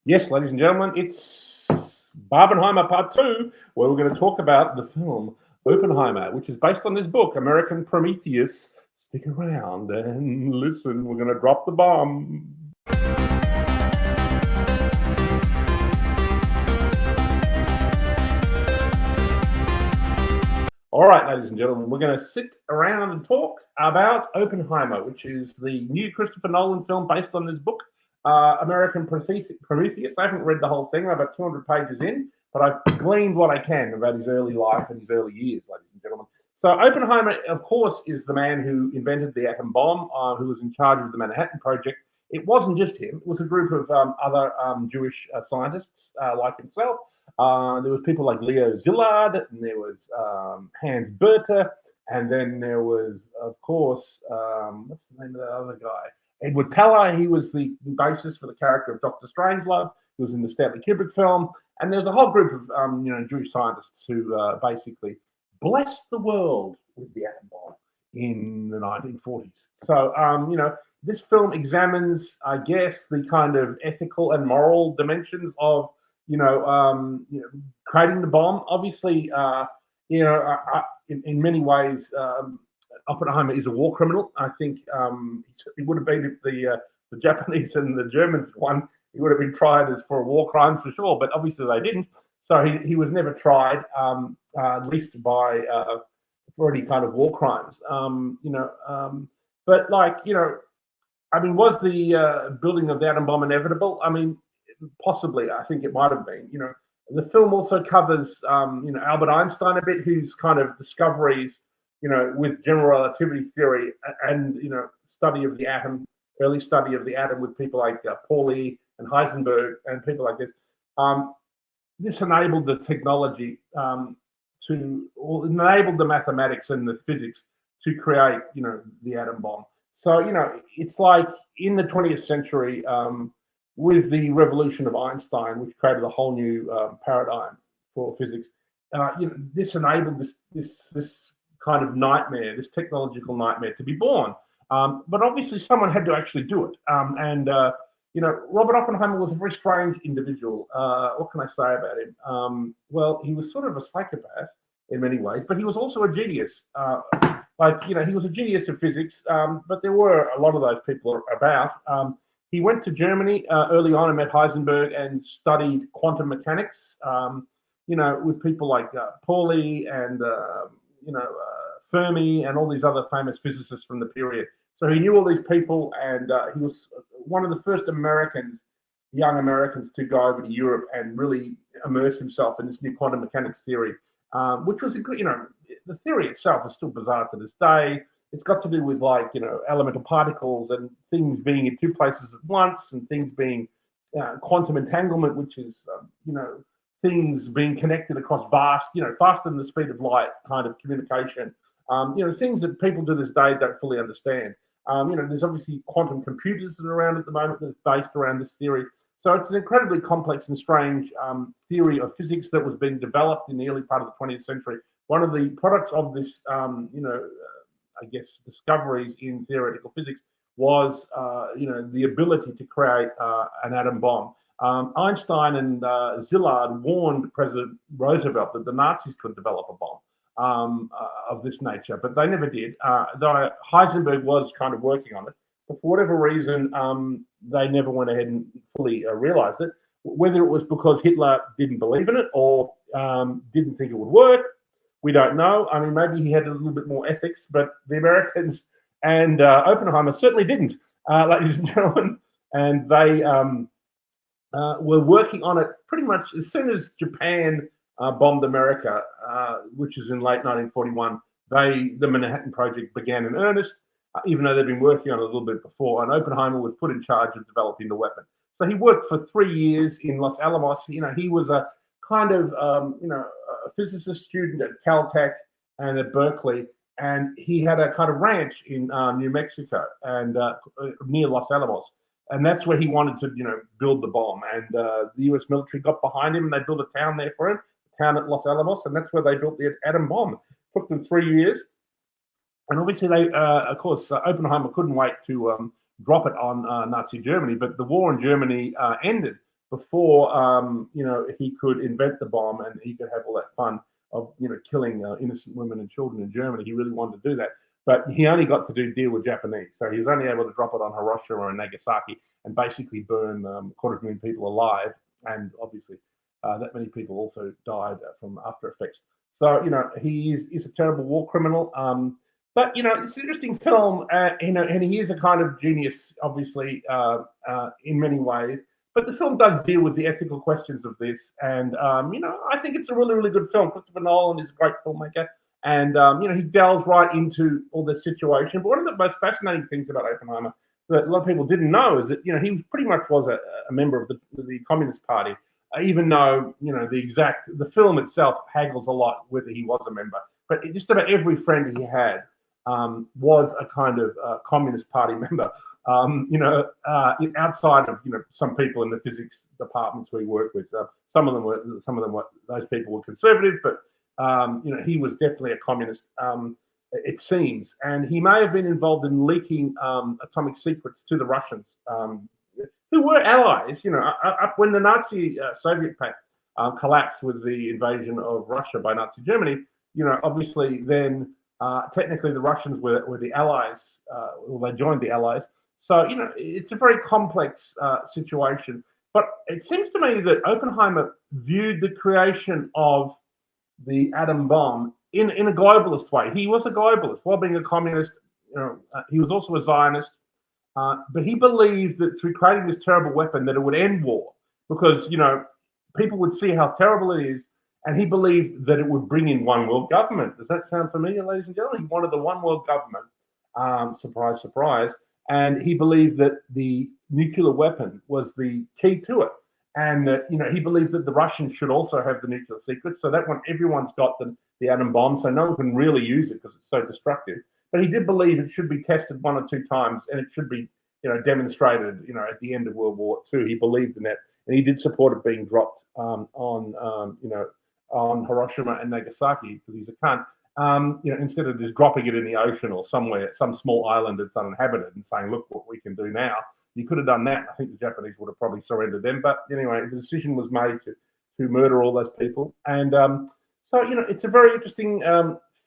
Yes, ladies and gentlemen, it's Barbenheimer Part 2, where we're going to talk about the film Oppenheimer, which is based on this book, American Prometheus. Stick around and listen, we're going to drop the bomb. All right, ladies and gentlemen, we're going to sit around and talk about Oppenheimer, which is the new Christopher Nolan film based on this book, American Prometheus. I haven't read the whole thing. I'm about 200 pages in, but I've gleaned what I can about his early life and his early years, ladies and gentlemen. So Oppenheimer, of course, is the man who invented the atom bomb, who was in charge of the Manhattan Project. It wasn't just him. It was a group of other Jewish scientists like himself. There was people like Leo Szilard, and there was Hans Bethe, and then there was, of course, what's the name of the other guy? Edward Teller. He was the basis for the character of Dr. Strangelove. He was in the Stanley Kubrick film, and there's a whole group of Jewish scientists who basically blessed the world with the atom bomb in the 1940s. So this film examines, I guess, the kind of ethical and moral dimensions of creating the bomb. Obviously, in many ways, Oppenheimer is a war criminal. I think it would have been if the Japanese and the Germans won, he would have been tried as for war crimes for sure. But obviously they didn't, so he was never tried, at least for any kind of war crimes. But was the building of the atom bomb inevitable? I mean, possibly. I think it might have been. The film also covers, Albert Einstein a bit, whose kind of discoveries, with general relativity theory and, study of the atom, early study of the atom with people like Pauli and Heisenberg and people like this. This enabled the technology or enabled the mathematics and the physics to create, the atom bomb. So, it's like in the 20th century, with the revolution of Einstein, which created a whole new paradigm for physics, this enabled this kind of nightmare, this technological nightmare, to be born. But obviously, someone had to actually do it. Robert Oppenheimer was a very strange individual. What can I say about him? Well, he was sort of a psychopath in many ways, but he was also a genius. He was a genius of physics, but there were a lot of those people about. He went to Germany early on and met Heisenberg and studied quantum mechanics, with people like Pauli and, Fermi and all these other famous physicists from the period. So he knew all these people, and he was one of the first young Americans to go over to Europe and really immerse himself in this new quantum mechanics theory, which was, the theory itself is still bizarre to this day. It's got to do with elemental particles and things being in two places at once, and things being quantum entanglement, which is things being connected across faster than the speed of light kind of communication. Things that people to this day don't fully understand. There's obviously quantum computers that are around at the moment that's based around this theory. So it's an incredibly complex and strange theory of physics that was being developed in the early part of the 20th century. One of the products of this, discoveries in theoretical physics was, the ability to create an atom bomb. Einstein and Szilard warned President Roosevelt that the Nazis could develop a bomb of this nature, but they never did. Though Heisenberg was kind of working on it, but for whatever reason, they never went ahead and fully realized it. Whether it was because Hitler didn't believe in it or didn't think it would work, we don't know. I mean, maybe he had a little bit more ethics, but the Americans and Oppenheimer certainly didn't, ladies and gentlemen. And they were working on it pretty much as soon as Japan bombed America, which is in late 1941. The Manhattan Project began in earnest, even though they'd been working on it a little bit before. And Oppenheimer was put in charge of developing the weapon. So he worked for 3 years in Los Alamos. He was a kind of, a physicist student at Caltech and at Berkeley, and he had a kind of ranch in New Mexico and near Los Alamos, and that's where he wanted to, build the bomb. And the U.S. military got behind him, and they built a town there for him, a town at Los Alamos, and that's where they built the atom bomb. It took them 3 years, and obviously Oppenheimer couldn't wait to drop it on Nazi Germany, but the war in Germany ended before he could invent the bomb and he could have all that fun of killing innocent women and children in Germany. He really wanted to do that, but he only got to deal with Japanese, so he was only able to drop it on Hiroshima and Nagasaki and basically burn a quarter of a million people alive, and obviously that many people also died from after effects. So he is a terrible war criminal. But it's an interesting film, and he is a kind of genius, obviously, in many ways. But the film does deal with the ethical questions of this, and I think it's a really, really good film. Christopher Nolan is a great filmmaker, and he delves right into all the situation. But one of the most fascinating things about Oppenheimer that a lot of people didn't know is that he pretty much was a member of the Communist Party, even though the film itself haggles a lot whether he was a member. But just about every friend he had was a kind of Communist Party member. Outside of some people in the physics departments we work with, some of them were those people were conservative, but he was definitely a communist. It seems, and he may have been involved in leaking atomic secrets to the Russians, who were allies. Up when the Nazi Soviet Pact collapsed with the invasion of Russia by Nazi Germany, obviously then technically the Russians were the allies. They joined the allies. So, it's a very complex situation. But it seems to me that Oppenheimer viewed the creation of the atom bomb in a globalist way. He was a globalist. While being a communist, he was also a Zionist. But he believed that through creating this terrible weapon that it would end war because, people would see how terrible it is. And he believed that it would bring in one world government. Does that sound familiar, ladies and gentlemen? He wanted the one world government. Surprise, surprise. And he believed that the nuclear weapon was the key to it. And that, he believed that the Russians should also have the nuclear secrets. So that when everyone's got the atom bomb, so no one can really use it because it's so destructive. But he did believe it should be tested 1 or 2 times and it should be, demonstrated, at the end of World War II. He believed in that. And he did support it being dropped on Hiroshima and Nagasaki because he's a cunt. Instead of just dropping it in the ocean or somewhere, some small island that's uninhabited and saying, look what we can do now. You could have done that. I think the Japanese would have probably surrendered them. But anyway, the decision was made to murder all those people. And so, it's a very interesting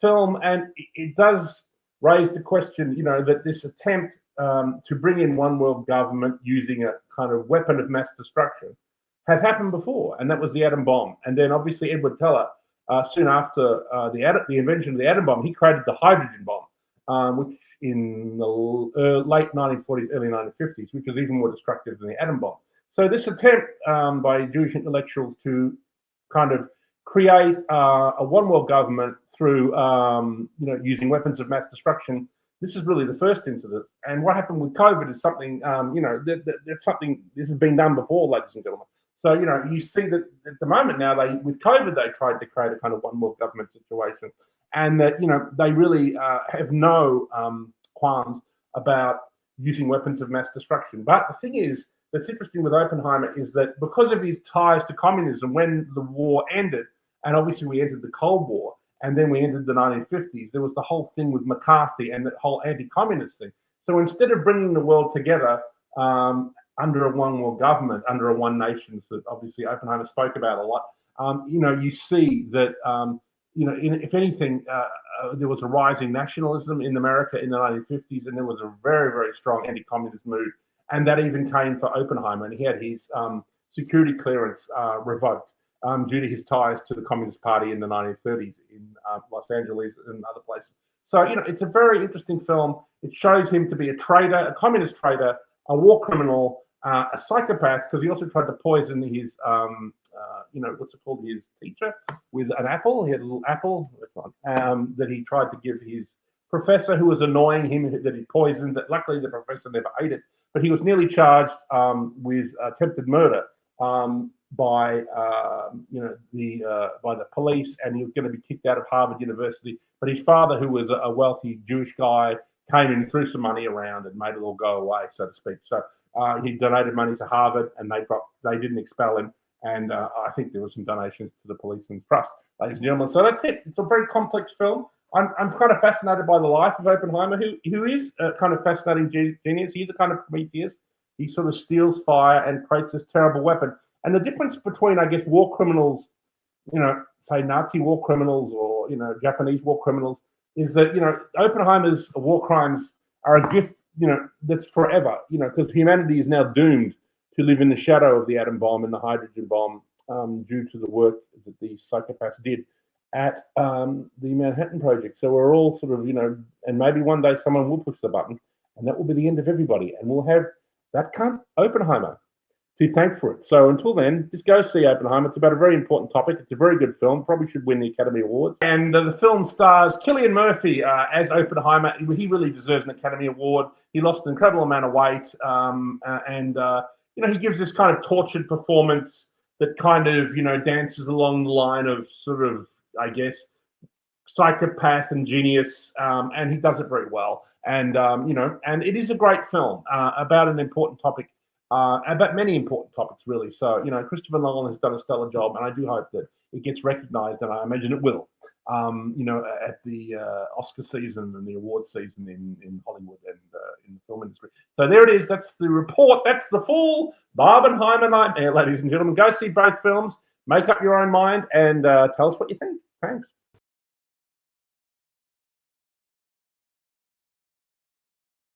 film. And it does raise the question, that this attempt to bring in one world government using a kind of weapon of mass destruction has happened before. And that was the atom bomb. And then obviously Edward Teller, soon after the invention of the atom bomb, he created the hydrogen bomb, which in the late 1940s, early 1950s, which was even more destructive than the atom bomb. So this attempt by Jewish intellectuals to kind of create a one world government through, using weapons of mass destruction, this is really the first incident. And what happened with COVID is something, that's something, this has been done before, ladies and gentlemen. So, you see that at the moment now, with COVID, they tried to create a kind of one world government situation. And that, they really have no qualms about using weapons of mass destruction. But the thing is, that's interesting with Oppenheimer is that because of his ties to communism, when the war ended, and obviously we entered the Cold War, and then we entered the 1950s, there was the whole thing with McCarthy and the whole anti-communist thing. So instead of bringing the world together, under a one world government, under a one nation that obviously Oppenheimer spoke about a lot, you see that, if anything, there was a rising nationalism in America in the 1950s, and there was a very, very strong anti-communist mood. And that even came for Oppenheimer, and he had his security clearance revoked due to his ties to the Communist Party in the 1930s in Los Angeles and other places. So, it's a very interesting film. It shows him to be a traitor, a communist traitor, a war criminal, a psychopath, because he also tried to poison his, what's it called, his teacher with an apple. He had a little apple that he tried to give his professor, who was annoying him, that he poisoned. That luckily the professor never ate it, but he was nearly charged with attempted murder by the police, and he was going to be kicked out of Harvard University. But his father, who was a wealthy Jewish guy, came in and threw some money around and made it all go away, so to speak. So he donated money to Harvard, and they didn't expel him. And I think there were some donations to the Policeman's Trust, ladies and gentlemen. So that's it. It's a very complex film. I'm kind of fascinated by the life of Oppenheimer, who is a kind of fascinating genius. He's a kind of Prometheus. He sort of steals fire and creates this terrible weapon. And the difference between, I guess, war criminals, say Nazi war criminals or, Japanese war criminals, is that, Oppenheimer's war crimes are a gift, that's forever, because humanity is now doomed to live in the shadow of the atom bomb and the hydrogen bomb, due to the work that these psychopaths did at the Manhattan Project. So we're all sort of, and maybe one day someone will push the button and that will be the end of everybody. And we'll have that cunt Oppenheimer to thank for it. So until then, just go see Oppenheimer. It's about a very important topic. It's a very good film. Probably should win the Academy Award. And the film stars Cillian Murphy as Oppenheimer. He really deserves an Academy Award. He lost an incredible amount of weight, and he gives this kind of tortured performance that kind of dances along the line of sort of, I guess, psychopath and genius, and he does it very well. And and it is a great film about an important topic. About many important topics, really. So, Christopher Nolan has done a stellar job, and I do hope that it gets recognised, and I imagine it will, at the Oscar season and the award season in Hollywood and in the film industry. So there it is. That's the report. That's the full Barbenheimer nightmare, ladies and gentlemen. Go see both films, make up your own mind, and tell us what you think. Thanks.